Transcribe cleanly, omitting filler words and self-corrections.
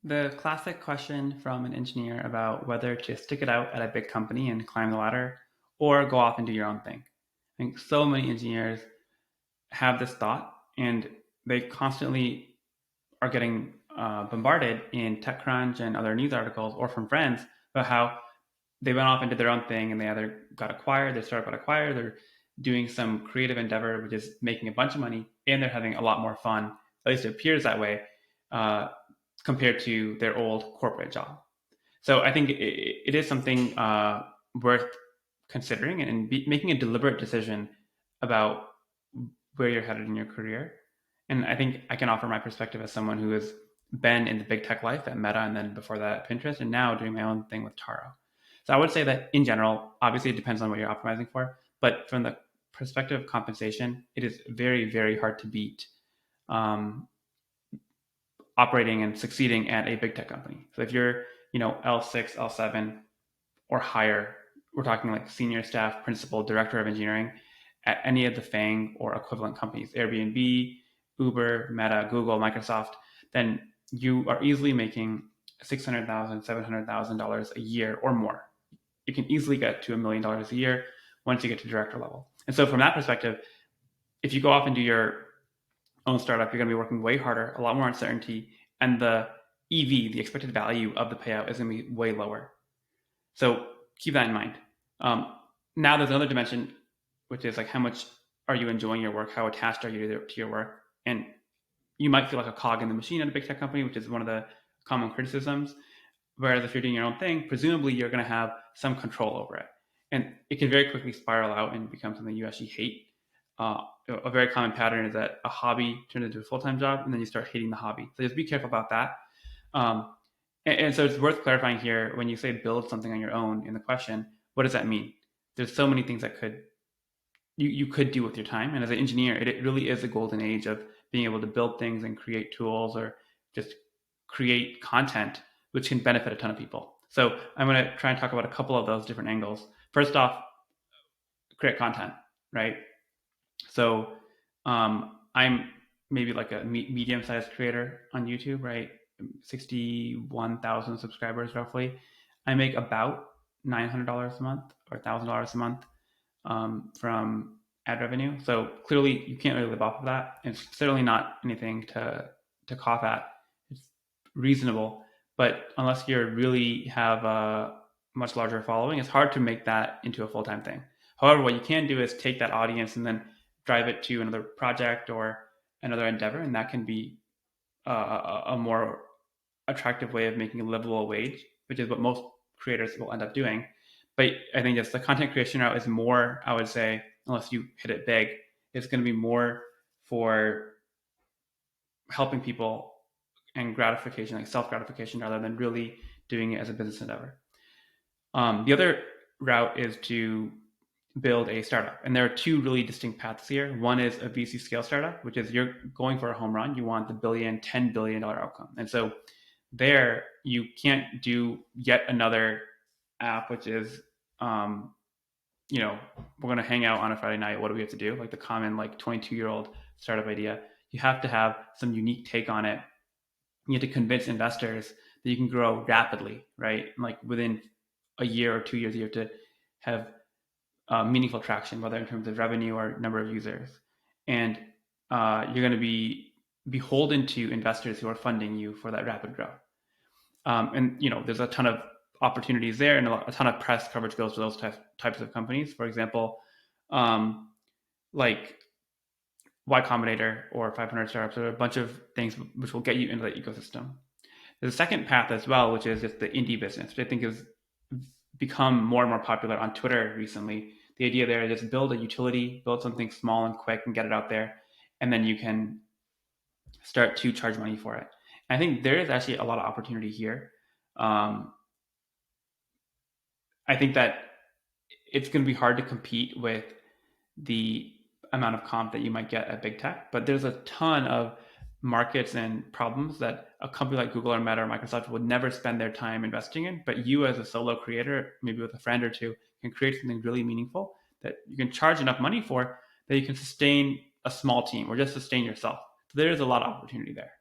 The classic question from an engineer about whether to stick it out at a big company and climb the ladder or go off and do your own thing. I think so many engineers have this thought and they constantly are getting bombarded in TechCrunch and other news articles or from friends about how they went off and did their own thing and they either got acquired, their startup got acquired, they're doing some creative endeavor which is making a bunch of money and they're having a lot more fun. At least it appears that way uh, compared to their old corporate job. So I think it is something worth considering and making a deliberate decision about where you're headed in your career. And I think I can offer my perspective as someone who has been in the big tech life at Meta and then before that at Pinterest and now doing my own thing with Taro. So I would say that in general, obviously it depends on what you're optimizing for, but from the perspective of compensation, it is very, very hard to beat um, operating and succeeding at a big tech company. So if you're, L6, L7 or higher, we're talking like senior staff, principal, director of engineering at any of the FANG or equivalent companies, Airbnb, Uber, Meta, Google, Microsoft, then you are easily making $600,000, $700,000 a year or more. You can easily get to $1 million a year once you get to director level. And so from that perspective, if you go off and do your own startup, you're going to be working way harder, a lot more uncertainty, and the EV, the expected value of the payout, is going to be way lower. So keep that in mind. Now there's another dimension, which is like how much are you enjoying your work? How attached are you to your work? And you might feel like a cog in the machine at a big tech company, which is one of the common criticisms. Whereas if you're doing your own thing, presumably you're going to have some control over it. And it can very quickly spiral out and become something you actually hate. A very common pattern is that a hobby turns into a full-time job and then you start hating the hobby. So just be careful about that. Um, and so it's worth clarifying here when you say build something on your own in the question, what does that mean? There's so many things that you could do with your time. And as an engineer, it really is a golden age of being able to build things and create tools or just create content, which can benefit a ton of people. So I'm going to try and talk about a couple of those different angles. First off, create content, right? So I'm maybe like a medium-sized creator on YouTube, right? 61,000 subscribers roughly. I make about $900 a month or $1,000 a month from ad revenue. So clearly, you can't really live off of that. It's certainly not anything to cough at. It's reasonable, but unless you really have a much larger following, it's hard to make that into a full time thing. However, what you can do is take that audience and then drive it to another project or another endeavor, and that can be a more attractive way of making a livable wage, which is what most creators will end up doing. But I think just the content creation route is more, I would say, unless you hit it big, it's going to be more for helping people and gratification, like self gratification, rather than really doing it as a business endeavor. The other route is to build a startup. And there are two really distinct paths here. One is a VC scale startup, which is you're going for a home run. You want the billion, $10 billion outcome. And so there you can't do yet another app, which is, um, we're going to hang out on a Friday night. What do we have to do? Like the common, like 22-year-old startup idea. You have to have some unique take on it. You have to convince investors that you can grow rapidly, right? Like within a year or 2 years, you have to have meaningful traction, whether in terms of revenue or number of users. And you're going to be beholden to investors who are funding you for that rapid growth. And there's a ton of opportunities there, and a ton of press coverage goes to those types of companies. For example, like Y Combinator or 500 Startups, or a bunch of things which will get you into that ecosystem. There's a second path as well, which is just the indie business, which I think has become more and more popular on Twitter recently. The idea there is just build a utility, build something small and quick and get it out there, and then you can start to charge money for it. And I think there is actually a lot of opportunity here. Um, I think that it's going to be hard to compete with the amount of comp that you might get at big tech, but there's a ton of markets and problems that a company like Google or Meta or Microsoft would never spend their time investing in. But you, as a solo creator, maybe with a friend or two, can create something really meaningful that you can charge enough money for that you can sustain a small team or just sustain yourself. So there is a lot of opportunity there.